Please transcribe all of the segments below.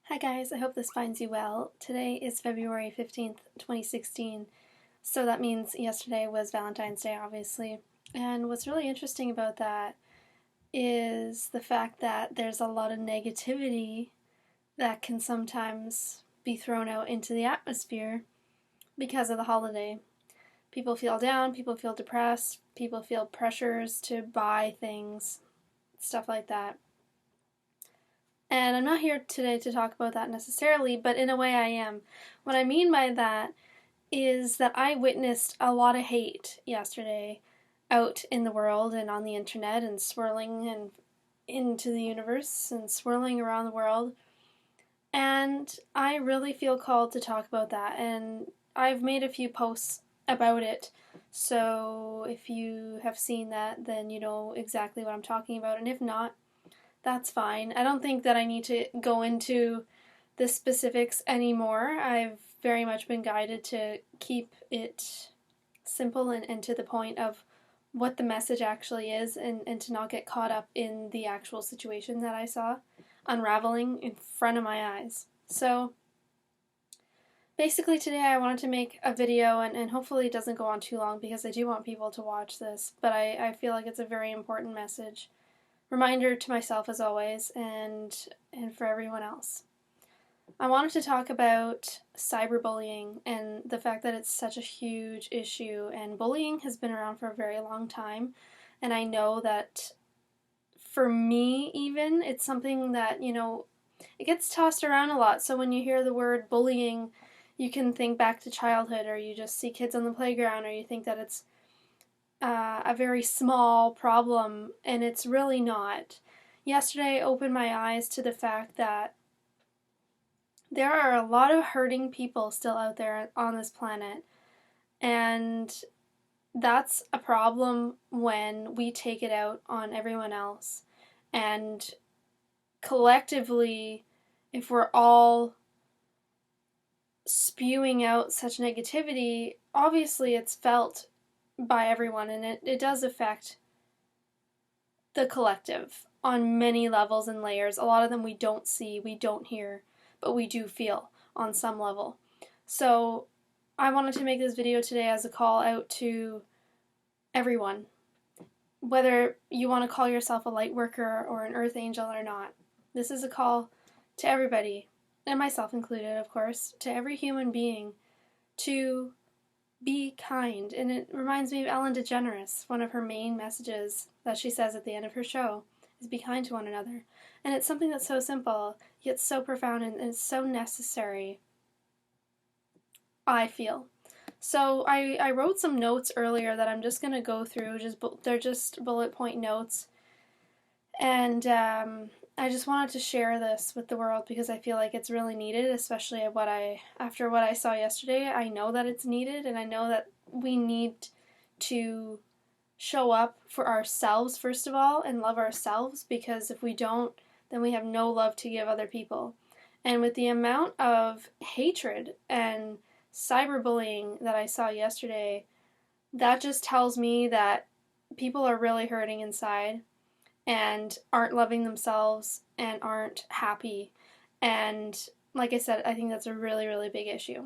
Hi guys, I hope this finds you well. Today is February 15th, 2016, so that means yesterday was Valentine's Day, obviously. And what's really interesting about that is the fact that there's a lot of negativity that can sometimes be thrown out into the atmosphere because of the holiday. People feel down, people feel depressed, people feel pressures to buy things, stuff like that. And I'm not here today to talk about that necessarily, but in a way I am. What I mean by that is that I witnessed a lot of hate yesterday out in the world and on the internet and swirling and into the universe and swirling around the world. And I really feel called to talk about that. And I've made a few posts about it. So if you have seen that, then you know exactly what I'm talking about. And if not, that's fine. I don't think that I need to go into the specifics anymore. I've very much been guided to keep it simple and to the point of what the message actually is and to not get caught up in the actual situation that I saw unraveling in front of my eyes. So basically today I wanted to make a video and hopefully it doesn't go on too long because I do want people to watch this, but I feel like it's a very important message. Reminder to myself as always and for everyone else. I wanted to talk about cyberbullying and the fact that it's such a huge issue, and bullying has been around for a very long time, and I know that for me even it's something that, it gets tossed around a lot. So when you hear the word bullying, you can think back to childhood, or you just see kids on the playground, or you think that it's a very small problem, and it's really not. Yesterday opened my eyes to the fact that there are a lot of hurting people still out there on this planet, and that's a problem when we take it out on everyone else. And collectively, if we're all spewing out such negativity, obviously it's felt by everyone, and it does affect the collective on many levels and layers. A lot of them we don't see, we don't hear, but we do feel on some level. So I wanted to make this video today as a call out to everyone, whether you want to call yourself a light worker or an earth angel or not. This is a call to everybody, and myself included, of course, to every human being to be kind. And it reminds me of Ellen DeGeneres. One of her main messages that she says at the end of her show is be kind to one another. And it's something that's so simple, yet so profound, and it's so necessary, I feel. So I wrote some notes earlier that I'm just going to go through. They're just bullet point notes. And I just wanted to share this with the world because I feel like it's really needed, especially after what I saw yesterday. I know that it's needed, and I know that we need to show up for ourselves first of all and love ourselves, because if we don't, then we have no love to give other people. And with the amount of hatred and cyberbullying that I saw yesterday, that just tells me that people are really hurting inside and aren't loving themselves and aren't happy. And like I said, I think that's a really, really big issue.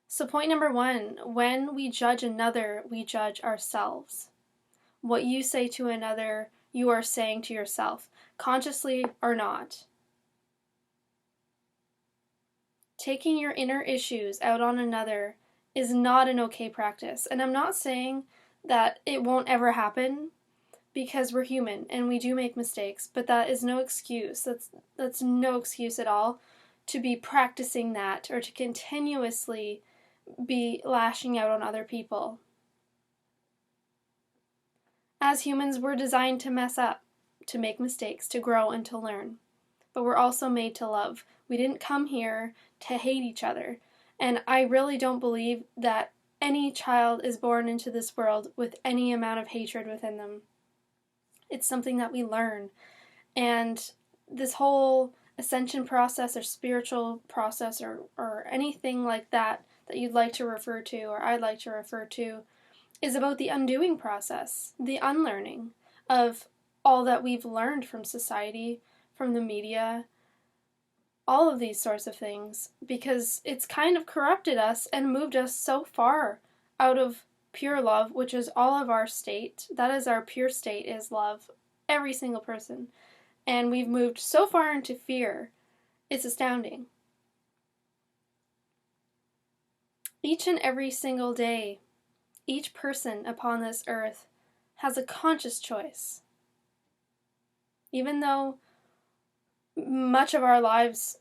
So point number one, when we judge another, we judge ourselves. What you say to another, you are saying to yourself, consciously or not. Taking your inner issues out on another is not an okay practice. And I'm not saying that it won't ever happen, because we're human and we do make mistakes, but that is no excuse. That's no excuse at all to be practicing that or to continuously be lashing out on other people. As humans, we're designed to mess up, to make mistakes, to grow and to learn. But we're also made to love. We didn't come here to hate each other. And I really don't believe that any child is born into this world with any amount of hatred within them. It's something that we learn. And this whole ascension process or spiritual process or anything like that you'd like to refer to, or I'd like to refer to, is about the undoing process, the unlearning of all that we've learned from society, from the media, all of these sorts of things, because it's kind of corrupted us and moved us so far out of pure love, which is all of our state. That is our pure state, is love. Every single person. And we've moved so far into fear. It's astounding. Each and every single day, each person upon this earth has a conscious choice. Even though much of our lives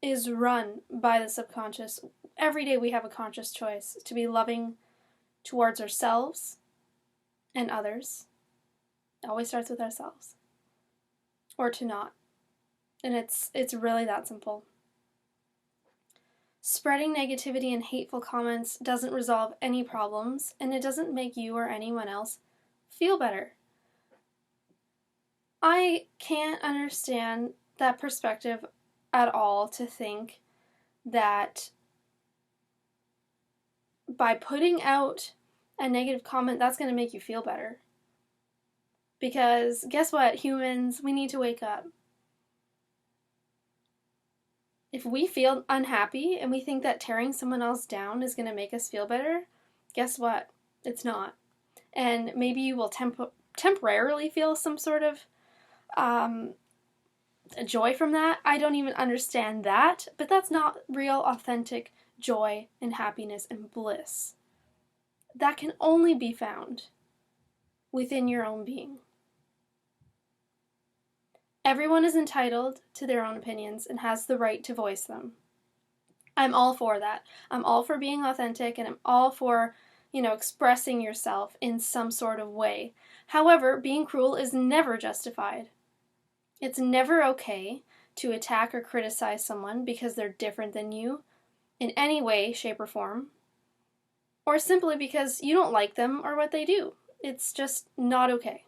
is run by the subconscious, every day we have a conscious choice to be loving towards ourselves and others. It always starts with ourselves. Or to not. And it's really that simple. Spreading negativity and hateful comments doesn't resolve any problems, and it doesn't make you or anyone else feel better. I can't understand that perspective at all, to think that by putting out a negative comment, that's going to make you feel better. Because guess what, humans, we need to wake up. If we feel unhappy and we think that tearing someone else down is going to make us feel better, guess what? It's not. And maybe you will temporarily feel some sort of joy from that. I don't even understand that, but that's not real, authentic joy and happiness and bliss. That can only be found within your own being. Everyone is entitled to their own opinions and has the right to voice them. I'm all for that. I'm all for being authentic, and I'm all for, expressing yourself in some sort of way. However, being cruel is never justified. It's never okay to attack or criticize someone because they're different than you in any way, shape, or form, or simply because you don't like them or what they do. It's just not okay.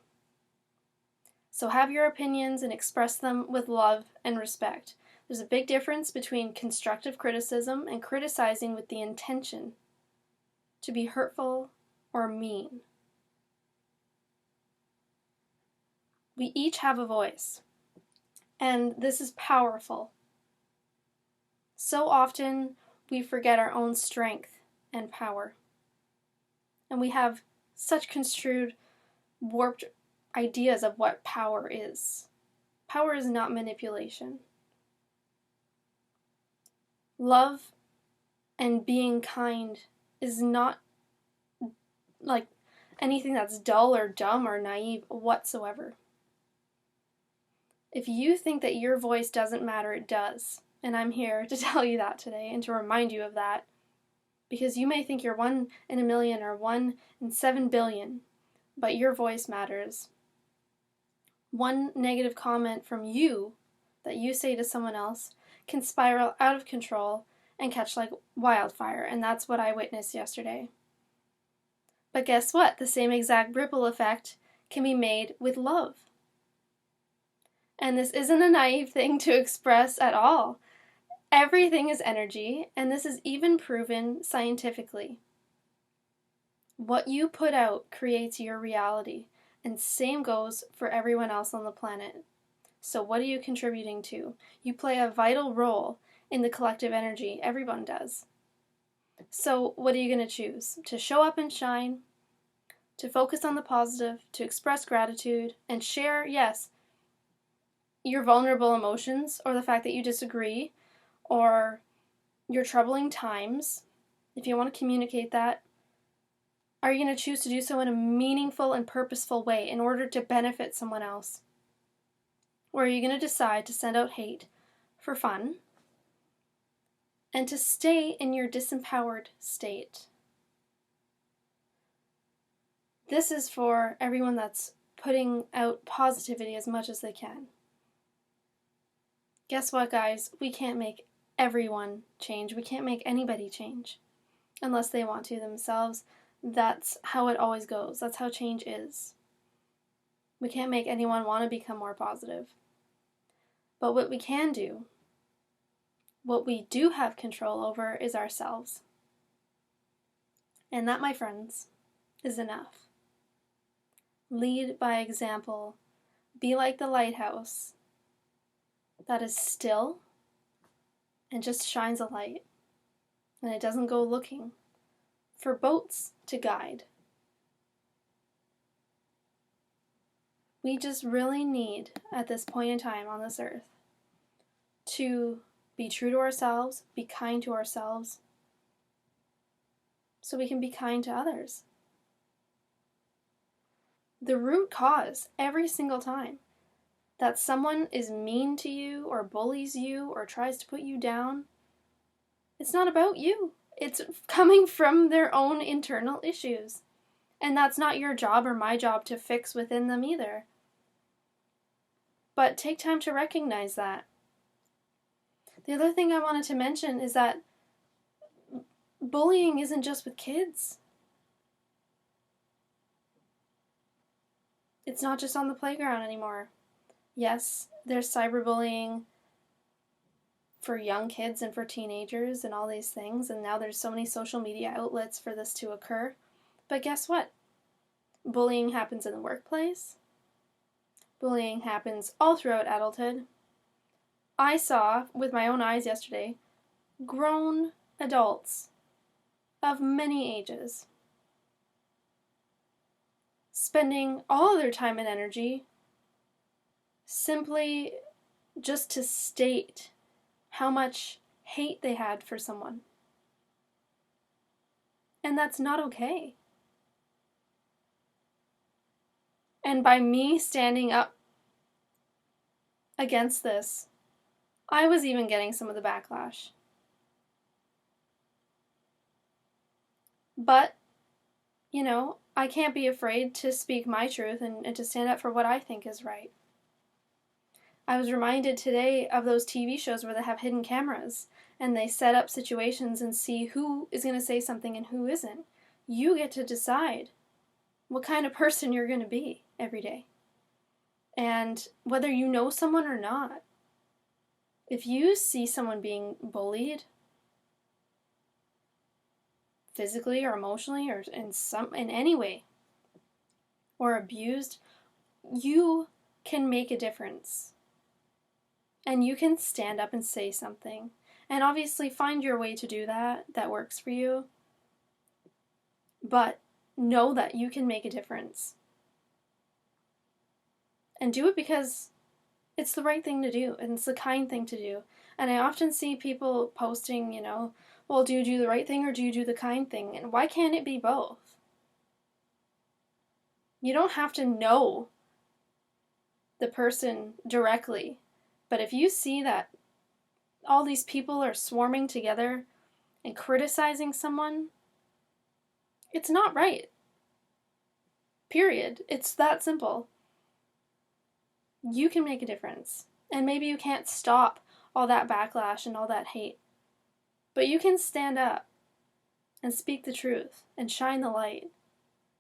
So have your opinions and express them with love and respect. There's a big difference between constructive criticism and criticizing with the intention to be hurtful or mean. We each have a voice, and this is powerful. So often we forget our own strength and power, and we have such construed, warped ideas of what power is. Power is not manipulation. Love and being kind is not like anything that's dull or dumb or naive whatsoever. If you think that your voice doesn't matter, it does. And I'm here to tell you that today and to remind you of that. Because you may think you're 1 in a million or 1 in 7 billion, but your voice matters. One negative comment from you that you say to someone else can spiral out of control and catch like wildfire, and that's what I witnessed yesterday. But guess what? The same exact ripple effect can be made with love. And this isn't a naive thing to express at all. Everything is energy, and this is even proven scientifically. What you put out creates your reality. And same goes for everyone else on the planet. So what are you contributing to? You play a vital role in the collective energy. Everyone does. So what are you going to choose? To show up and shine, to focus on the positive, to express gratitude, and share, yes, your vulnerable emotions, or the fact that you disagree, or your troubling times. If you want to communicate that, are you going to choose to do so in a meaningful and purposeful way in order to benefit someone else? Or are you going to decide to send out hate for fun and to stay in your disempowered state? This is for everyone that's putting out positivity as much as they can. Guess what, guys? We can't make everyone change. We can't make anybody change unless they want to themselves. That's how it always goes. That's how change is. We can't make anyone want to become more positive. But what we can do, what we do have control over, is ourselves. And that, my friends, is enough. Lead by example. Be like the lighthouse that is still and just shines a light, and it doesn't go looking for boats to guide. We just really need, at this point in time on this earth, to be true to ourselves, be kind to ourselves, so we can be kind to others. The root cause, every single time that someone is mean to you or bullies you or tries to put you down, it's not about you. It's coming from their own internal issues. And that's not your job or my job to fix within them either. But take time to recognize that. The other thing I wanted to mention is that bullying isn't just with kids. It's not just on the playground anymore. Yes, there's cyberbullying for young kids and for teenagers and all these things, and now there's so many social media outlets for this to occur. But guess what? Bullying happens in the workplace. Bullying happens all throughout adulthood. I saw, with my own eyes yesterday, grown adults of many ages spending all their time and energy simply just to state how much hate they had for someone. And that's not okay. And by me standing up against this, I was even getting some of the backlash. But, I can't be afraid to speak my truth and to stand up for what I think is right. I was reminded today of those TV shows where they have hidden cameras and they set up situations and see who is going to say something and who isn't. You get to decide what kind of person you're going to be every day. And whether you know someone or not, if you see someone being bullied, physically or emotionally or in any way, or abused, you can make a difference. And you can stand up and say something. And obviously find your way to do that works for you. But know that you can make a difference. And do it because it's the right thing to do, and it's the kind thing to do. And I often see people posting, well, do you do the right thing or do you do the kind thing? And why can't it be both? You don't have to know the person directly, but if you see that all these people are swarming together and criticizing someone, it's not right. Period. It's that simple. You can make a difference. And maybe you can't stop all that backlash and all that hate, but you can stand up and speak the truth and shine the light.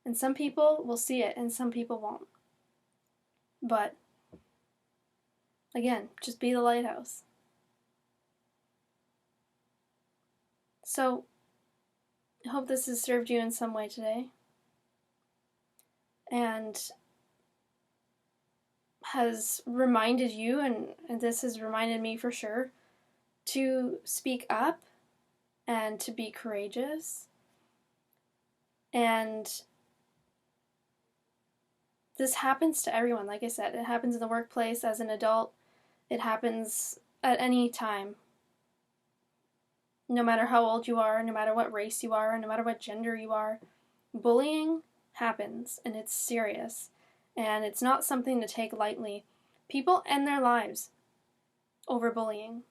And some people will see it and some people won't. But again, just be the lighthouse. So, I hope this has served you in some way today. And has reminded you, and this has reminded me for sure, to speak up and to be courageous. And this happens to everyone. Like I said, it happens in the workplace as an adult. It happens at any time. No matter how old you are, no matter what race you are, no matter what gender you are, bullying happens, and it's serious. And it's not something to take lightly. People end their lives over bullying.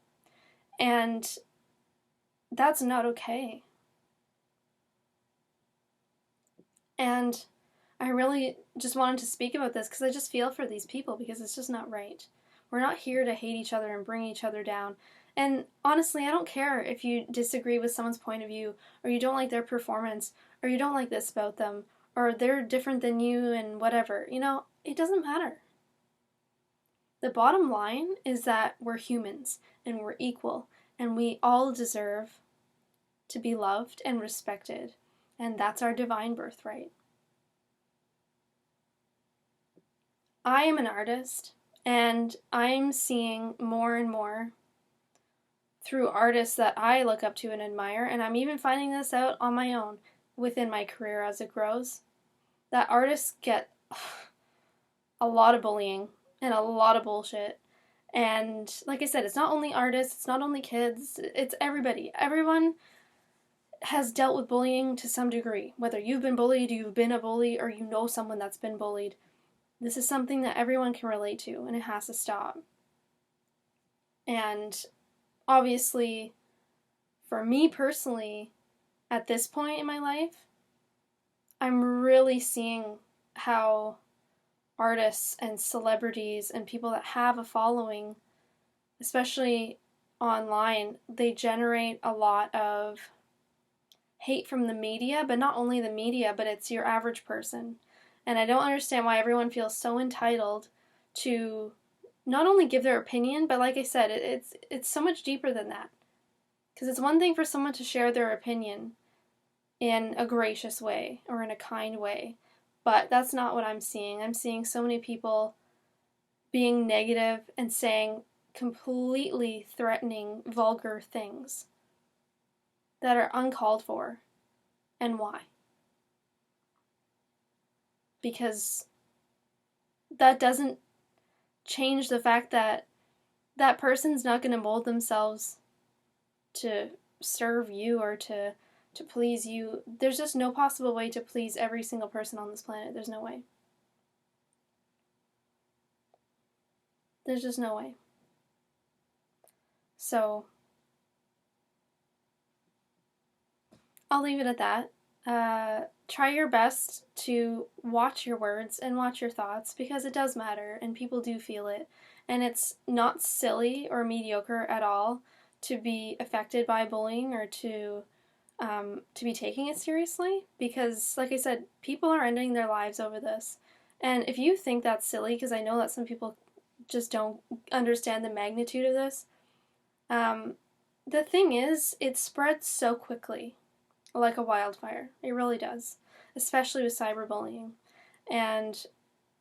And that's not okay. And I really just wanted to speak about this because I just feel for these people, because it's just not right. We're not here to hate each other and bring each other down. And honestly, I don't care if you disagree with someone's point of view, or you don't like their performance, or you don't like this about them, or they're different than you and whatever. It doesn't matter. The bottom line is that we're humans and we're equal, and we all deserve to be loved and respected, and that's our divine birthright. I am an artist, and I'm seeing more and more through artists that I look up to and admire, and I'm even finding this out on my own within my career as it grows, that artists get a lot of bullying and a lot of bullshit. And like I said, it's not only artists, it's not only kids, it's everybody. Everyone has dealt with bullying to some degree. Whether you've been bullied, you've been a bully, or you know someone that's been bullied. This is something that everyone can relate to, and it has to stop. And obviously, for me personally, at this point in my life, I'm really seeing how artists and celebrities and people that have a following, especially online, they generate a lot of hate from the media, but not only the media, but it's your average person. And I don't understand why everyone feels so entitled to not only give their opinion, but like I said, it's so much deeper than that. Because it's one thing for someone to share their opinion in a gracious way or in a kind way, but that's not what I'm seeing. I'm seeing so many people being negative and saying completely threatening, vulgar things that are uncalled for. And why? Because that doesn't change the fact that that person's not going to mold themselves to serve you or to please you. There's just no possible way to please every single person on this planet. There's no way. There's just no way. So, I'll leave it at that. Try your best to watch your words and watch your thoughts, because it does matter and people do feel it. And it's not silly or mediocre at all to be affected by bullying or to be taking it seriously, because, like I said, people are ending their lives over this. And if you think that's silly, because I know that some people just don't understand the magnitude of this, the thing is, it spreads so quickly, like a wildfire. It really does, especially with cyberbullying. And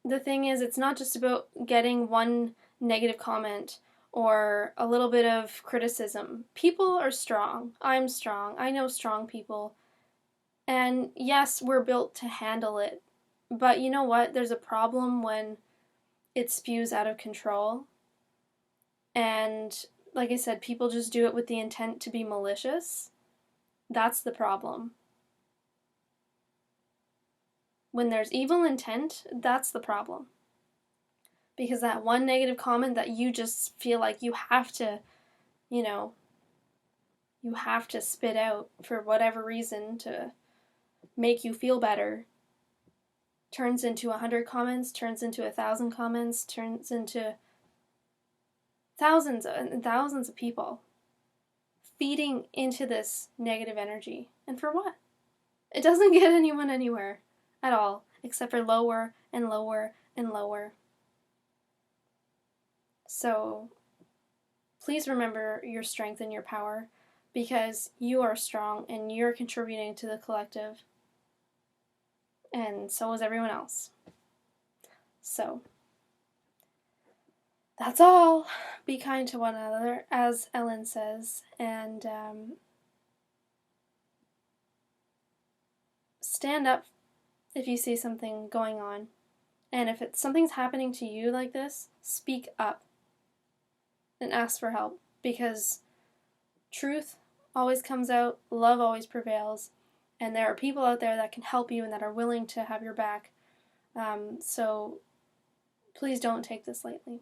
the thing is, it's not just about getting one negative comment or a little bit of criticism. People are strong. I'm strong. I know strong people. And yes, we're built to handle it. But you know what? There's a problem when it spews out of control. And like I said, people just do it with the intent to be malicious. That's the problem. When there's evil intent, that's the problem. Because that one negative comment that you just feel like you have to, you have to spit out for whatever reason to make you feel better, turns into 100 comments, turns into 1,000 comments, turns into thousands and thousands of people feeding into this negative energy. And for what? It doesn't get anyone anywhere at all, except for lower and lower and lower. So please remember your strength and your power, because you are strong and you're contributing to the collective. And so is everyone else. So that's all. Be kind to one another, as Ellen says, and stand up if you see something going on. And if something's happening to you like this, speak up and ask for help, because truth always comes out, love always prevails, and there are people out there that can help you and that are willing to have your back. So please don't take this lightly.